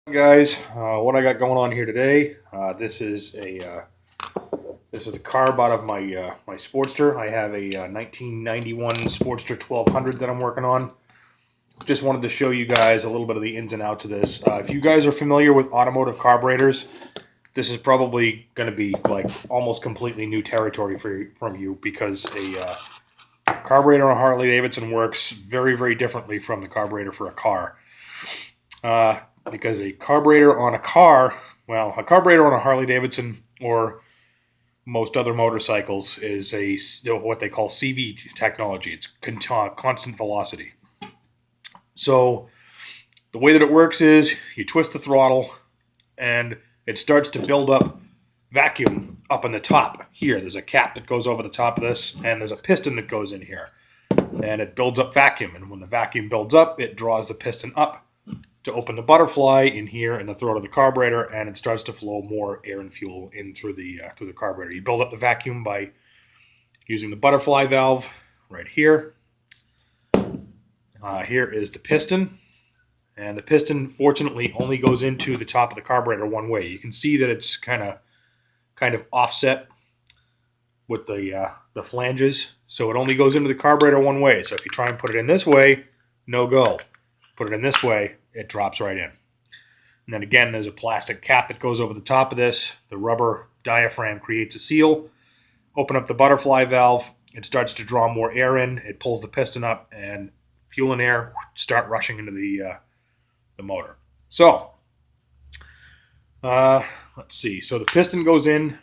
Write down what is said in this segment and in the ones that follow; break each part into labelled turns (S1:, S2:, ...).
S1: Guys, what I got going on here today? This is a carb out of my Sportster. I have a 1991 Sportster 1200 that I'm working on. Just wanted to show you guys a little bit of the ins and outs of this. If you guys are familiar with automotive carburetors, this is probably going to be like almost completely new territory from you, because a carburetor on a Harley Davidson works very, very differently from the carburetor for a car. Because a carburetor on a carburetor on a Harley Davidson or most other motorcycles is what they call CV technology. It's constant velocity. So the way that it works is you twist the throttle and it starts to build up vacuum up in the top here. There's a cap that goes over the top of this, and there's a piston that goes in here, and it builds up vacuum. And when the vacuum builds up, it draws the piston up to open the butterfly in here in the throat of the carburetor, and it starts to flow more air and fuel in through the carburetor. You build up the vacuum by using the butterfly valve right here. Here is the piston, and the piston fortunately only goes into the top of the carburetor one way. You can see that it's kind of offset with the flanges, so it only goes into the carburetor one way. So if you try and put it in this way, no go. Put it in this way, it drops right in. And then again, there's a plastic cap that goes over the top of this. The rubber diaphragm creates a seal. Open up the butterfly valve, it starts to draw more air in. It pulls the piston up, and fuel and air start rushing into the motor. So let's see. So the piston goes in.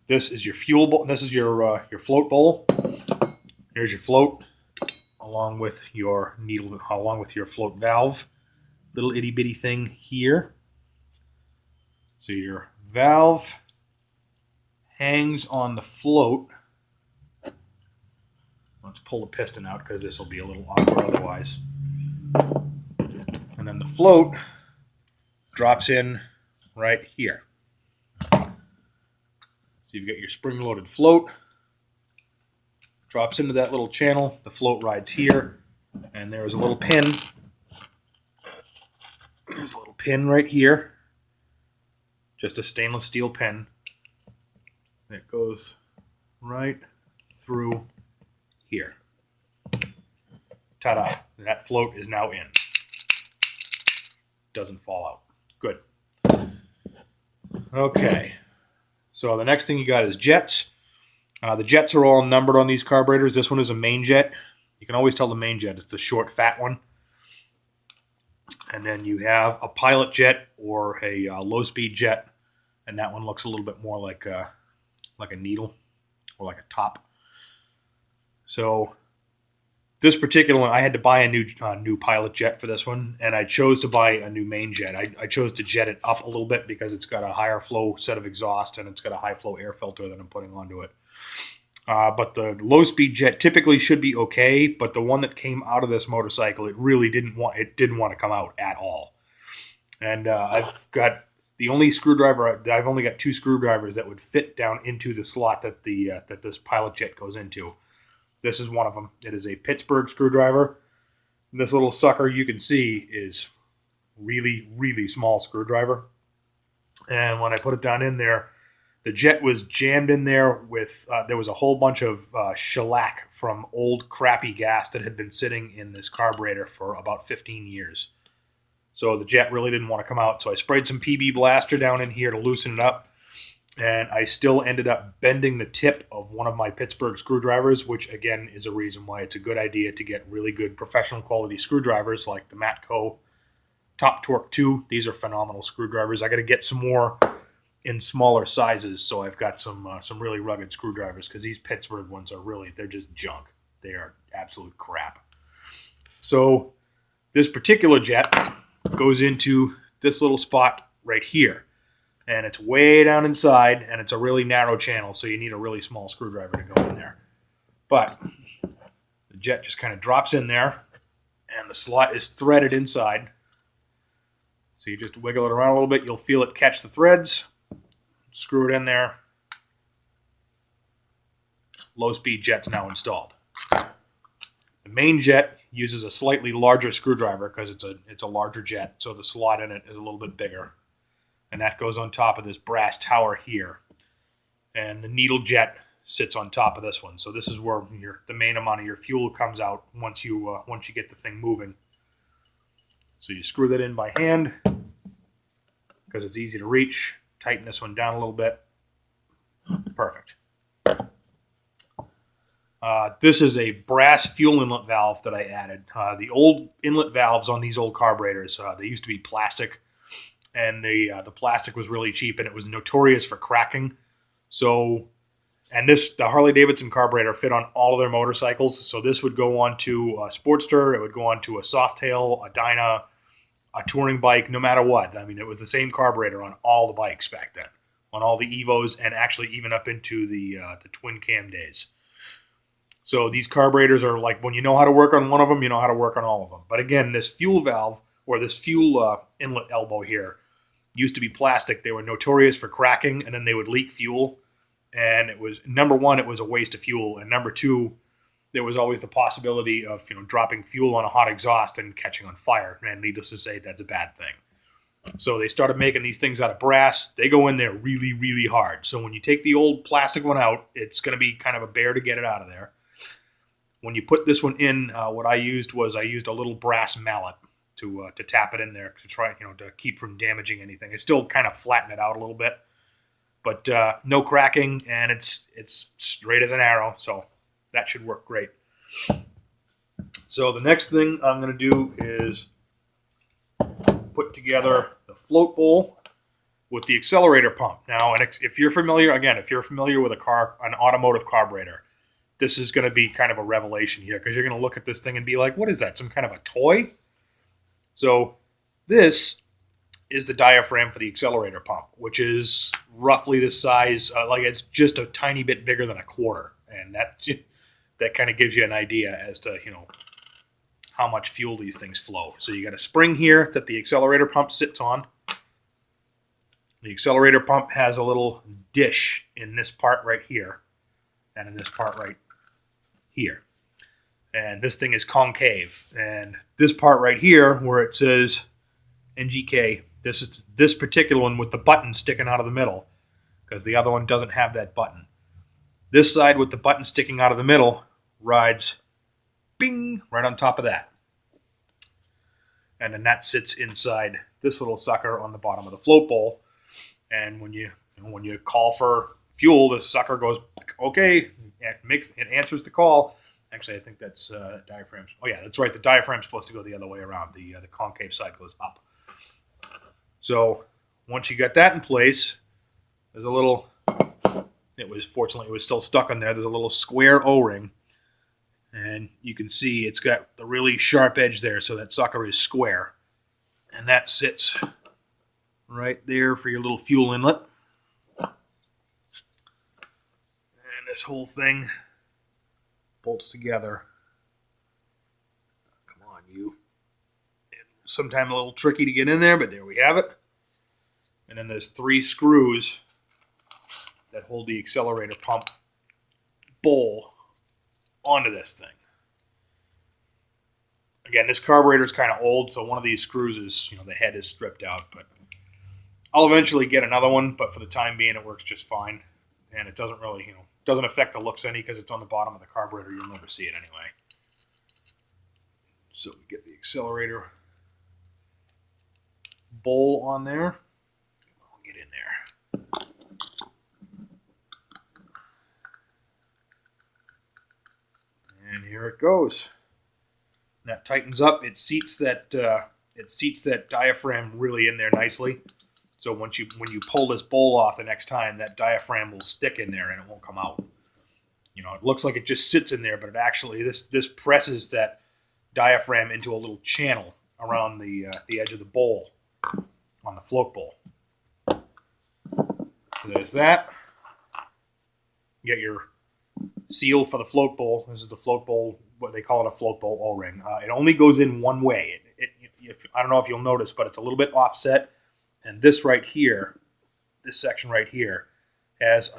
S1: This is your fuel bowl. This is your float bowl. Here's your float, along with your needle, along with your float valve. Little itty bitty thing here. So your valve hangs on the float. Let's pull the piston out because this will be a little awkward otherwise. And then the float drops in right here. So you've got your spring-loaded float. Drops into that little channel. The float rides here, and there's a little pin. There's a little pin right here. Just a stainless steel pin that goes right through here. Ta-da! That float is now in. Doesn't fall out. Good. Okay. So the next thing you got is jets. The jets are all numbered on these carburetors. This one is a main jet. You can always tell the main jet is the short, fat one. And then you have a pilot jet or a low-speed jet, and that one looks a little bit more like a needle or like a top. So this particular one, I had to buy a new pilot jet for this one, and I chose to buy a new main jet. I chose to jet it up a little bit because it's got a higher flow set of exhaust, and it's got a high flow air filter that I'm putting onto it. But the low-speed jet typically should be okay, but the one that came out of this motorcycle, it really didn't want to come out at all. And I've got the only screwdriver. I've only got two screwdrivers that would fit down into the slot that that this pilot jet goes into. This is one of them. It is a Pittsburgh screwdriver. This little sucker, you can see, is really, really small screwdriver. And when I put it down in there, the jet was jammed in there with, there was a whole bunch of shellac from old crappy gas that had been sitting in this carburetor for about 15 years. So the jet really didn't want to come out. So I sprayed some PB Blaster down in here to loosen it up. And I still ended up bending the tip of one of my Pittsburgh screwdrivers, which again is a reason why it's a good idea to get really good professional quality screwdrivers like the Matco Top Torque 2. These are phenomenal screwdrivers. I got to get some more in smaller sizes, so I've got some really rugged screwdrivers, because these Pittsburgh ones they're just junk. They are absolute crap. So this particular jet goes into this little spot right here. And it's way down inside, and it's a really narrow channel, so you need a really small screwdriver to go in there. But the jet just kind of drops in there, and the slot is threaded inside. So you just wiggle it around a little bit. You'll feel it catch the threads. Screw it in there. Low-speed jet's now installed. The main jet, uses a slightly larger screwdriver because it's a larger jet, so the slot in it is a little bit bigger. And that goes on top of this brass tower here. And the needle jet sits on top of this one. So this is where the main amount of your fuel comes out once you get the thing moving. So you screw that in by hand because it's easy to reach. Tighten this one down a little bit. Perfect. This is a brass fuel inlet valve that I added. The old inlet valves on these old carburetors, they used to be plastic, and the plastic was really cheap, and it was notorious for cracking. So, and the Harley Davidson carburetor fit on all of their motorcycles. So this would go onto a Sportster, it would go onto a Softail, a Dyna, a touring bike, no matter what. I mean, it was the same carburetor on all the bikes back then, on all the Evos, and actually even up into the twin cam days. So these carburetors are like, when you know how to work on one of them, you know how to work on all of them. But again, this fuel valve, or this fuel inlet elbow here, used to be plastic. They were notorious for cracking, and then they would leak fuel. And it was, number one, it was a waste of fuel. And number two, there was always the possibility of dropping fuel on a hot exhaust and catching on fire. And needless to say, that's a bad thing. So they started making these things out of brass. They go in there really, really hard. So when you take the old plastic one out, it's going to be kind of a bear to get it out of there. When you put this one in, what I used a little brass mallet to tap it in there to try to keep from damaging anything. It still kind of flatten it out a little bit, but no cracking, and it's straight as an arrow. So that should work great. So the next thing I'm going to do is put together the float bowl with the accelerator pump. Now, and if you're familiar with an automotive carburetor, this is going to be kind of a revelation here, because you're going to look at this thing and be like, what is that, some kind of a toy? So this is the diaphragm for the accelerator pump, which is roughly the size, like it's just a tiny bit bigger than a quarter. And that kind of gives you an idea as to, how much fuel these things flow. So you got a spring here that the accelerator pump sits on. The accelerator pump has a little dish in this part right here, and in this part right here. And this thing is concave. And this part right here where it says NGK, this is this particular one with the button sticking out of the middle, because the other one doesn't have that button. This side with the button sticking out of the middle rides bing right on top of that. And then that sits inside this little sucker on the bottom of the float bowl. And when you call for fuel, this sucker goes, okay, it answers the call. Actually, I think that's diaphragm. Oh yeah, that's right. The diaphragm's supposed to go the other way around. The concave side goes up. So once you got that in place, there's a little. Fortunately it was still stuck on there. There's a little square O-ring, and you can see it's got the really sharp edge there, so that sucker is square, and that sits right there for your little fuel inlet. And this whole thing bolts together. Come on, you. Sometimes a little tricky to get in there, but there we have it. And then there's 3 screws that hold the accelerator pump bowl onto this thing. Again, this carburetor is kind of old, so one of these screws is, the head is stripped out, but I'll eventually get another one, but for the time being, it works just fine. And it doesn't really, doesn't affect the looks any, because it's on the bottom of the carburetor. You'll never see it anyway. So we get the accelerator bowl on there. I'll get in there. And here it goes. And that tightens up. It seats that diaphragm really in there nicely. So when you pull this bowl off the next time, that diaphragm will stick in there and it won't come out. It looks like it just sits in there, but it actually this presses that diaphragm into a little channel around the edge of the bowl on the float bowl. So there's that. You get your seal for the float bowl. This is the float bowl, what they call it, a float bowl O-ring. It only goes in one way. I don't know if you'll notice, but it's a little bit offset. And this right here, this section right here, has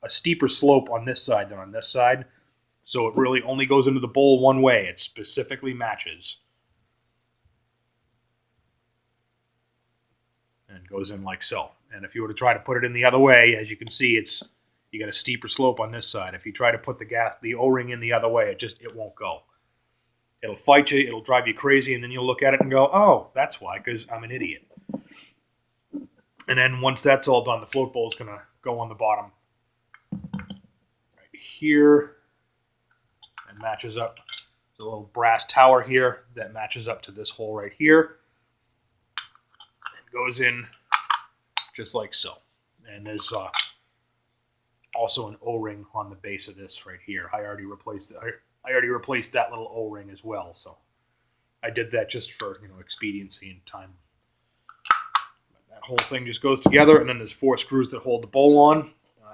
S1: a steeper slope on this side than on this side. So it really only goes into the bowl one way. It specifically matches. And goes in like so. And if you were to try to put it in the other way, as you can see, you got a steeper slope on this side. If you try to put the O-ring in the other way, it won't go. It'll fight you, it'll drive you crazy, and then you'll look at it and go, oh, that's why, because I'm an idiot. And then once that's all done, the float bowl is going to go on the bottom right here and matches up. There's a little brass tower here that matches up to this hole right here. It goes in just like so. And there's also an O-ring on the base of this right here. I already replaced it. I already replaced that little O-ring as well, so I did that just for expediency and time. That whole thing just goes together, and then there's 4 screws that hold the bowl on.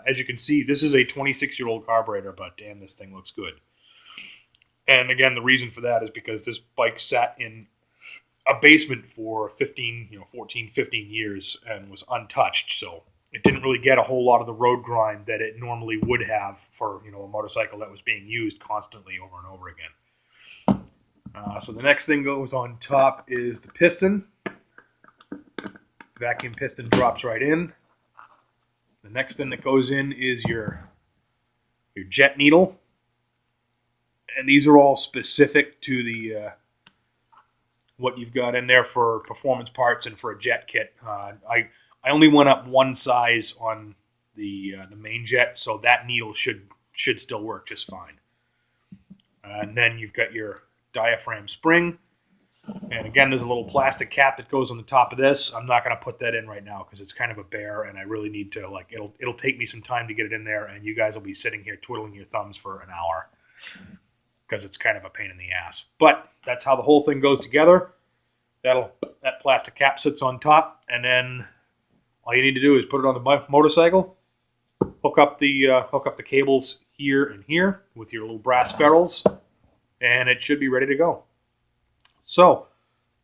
S1: As you can see, this is a 26-year-old carburetor, but damn, this thing looks good. And again, the reason for that is because this bike sat in a basement for 14, 15 years and was untouched, so it didn't really get a whole lot of the road grind that it normally would have for a motorcycle that was being used constantly over and over again. So the next thing goes on top is the piston. Vacuum piston drops right in. The next thing that goes in is your jet needle, and these are all specific to the what you've got in there for performance parts and for a jet kit. I only went up one size on the main jet, so that needle should still work just fine. And then you've got your diaphragm spring. And again, there's a little plastic cap that goes on the top of this. I'm not going to put that in right now because it's kind of a bear, and I really need to, it'll take me some time to get it in there, and you guys will be sitting here twiddling your thumbs for an hour because it's kind of a pain in the ass. But that's how the whole thing goes together. That plastic cap sits on top, and then all you need to do is put it on the motorcycle, hook up the cables here and here with your little brass ferrules, and it should be ready to go. So,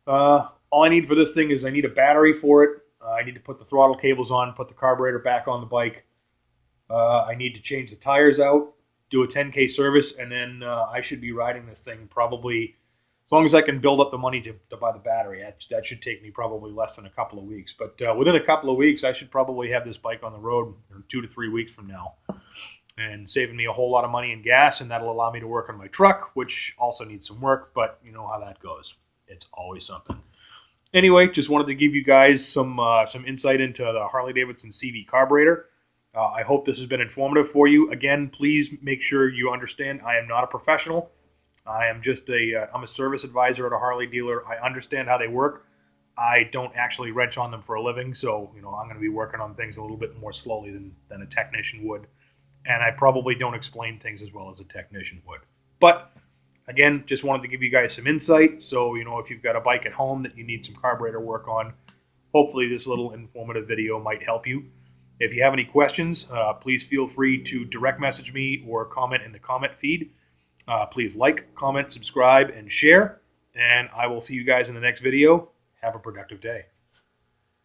S1: all I need for this thing is I need a battery for it. I need to put the throttle cables on, put the carburetor back on the bike. I need to change the tires out, do a 10K service, and then I should be riding this thing probably, as long as I can build up the money to buy the battery. That should take me probably less than a couple of weeks. But within a couple of weeks, I should probably have this bike on the road 2 to 3 weeks from now, and saving me a whole lot of money in gas, and that'll allow me to work on my truck, which also needs some work, but you know how that goes. It's always something. Anyway, just wanted to give you guys some insight into the Harley Davidson CV carburetor. I hope this has been informative for you. Again, please make sure you understand I am not a professional. I am just I'm a service advisor at a Harley dealer. I understand how they work. I don't actually wrench on them for a living, so I'm going to be working on things a little bit more slowly than a technician would. And I probably don't explain things as well as a technician would. But again, just wanted to give you guys some insight. So, if you've got a bike at home that you need some carburetor work on, hopefully this little informative video might help you. If you have any questions, please feel free to direct message me or comment in the comment feed. Please like, comment, subscribe, and share. And I will see you guys in the next video. Have a productive day.